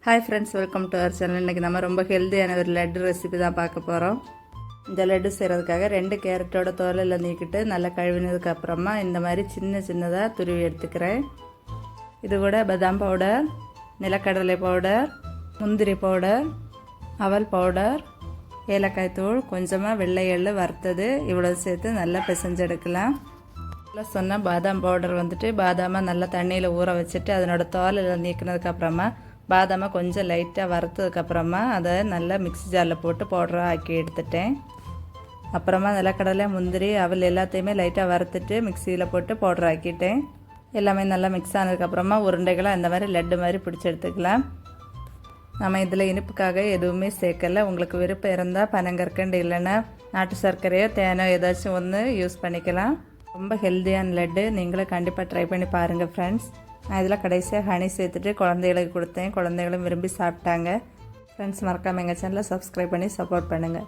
Hi friends, welcome to our channel. இன்றைக்கி நம்ம ரொம்ப ஹெல்த்தியான ஒரு லட்டு ரெசிபி தான் பார்க்க போகிறோம். இந்த லட்டு செய்கிறதுக்காக 2 கேரட்டோட தோலில் நீக்கிட்டு நல்லா கழுவினதுக்கு அப்புறமா இந்த மாதிரி சின்ன சின்னதாக துருவி எடுத்துக்கிறேன். இது கூட பாதாம் பவுடர், நிலக்கடலை பவுடர், முந்திரி பவுடர், அவல் பவுடர், ஏலக்காய் தூள், கொஞ்சமாக வெள்ளை எள்ளு வறுத்தது, இவ்வளோ சேர்த்து நல்லா பிசைஞ்சு எடுக்கலாம். சொன்ன பாதாம் பவுடர் வந்துட்டு பாதாமை நல்லா தண்ணியில் ஊற வச்சுட்டு அதனோட தோலில் நீக்கினதுக்கப்புறமா பாதாமை கொஞ்சம் லைட்டாக வறுத்ததுக்கப்புறமா அதை நல்லா மிக்ஸி ஜாரில் போட்டு பவுடராக ஆக்கி எடுத்துட்டேன். அப்புறமா நிலக்கடலை, முந்திரி, அவல் எல்லாத்தையுமே லைட்டாக வறுத்துட்டு மிக்சியில் போட்டு பவுடர் ஆக்கிட்டேன். எல்லாமே நல்லா மிக்ஸ் ஆனதுக்கப்புறமா உருண்டைகளாக இந்த மாதிரி லட்டு மாதிரி பிடிச்சி எடுத்துக்கலாம். நம்ம இதில் இனிப்புக்காக எதுவுமே சேர்க்கலை. உங்களுக்கு விருப்பம் இருந்தால் பனங்கற்கண்டு இல்லைன்னா நாட்டு சர்க்கரையோ தேனோ ஏதாச்சும் ஒன்று யூஸ் பண்ணிக்கலாம். ரொம்ப ஹெல்த்தியான லட்டு, நீங்களும் கண்டிப்பாக ட்ரை பண்ணி பாருங்கள் ஃப்ரெண்ட்ஸ். நான் இதில் கடைசியாக ஹனி சேர்த்துட்டு குழந்தைகளுக்கு கொடுத்தேன். குழந்தைகளும் விரும்பி சாப்பிட்டாங்க. ஃப்ரெண்ட்ஸ், மறக்காமல் எங்கள் சேனலை சப்ஸ்கிரைப் பண்ணி சப்போர்ட் பண்ணுங்கள்.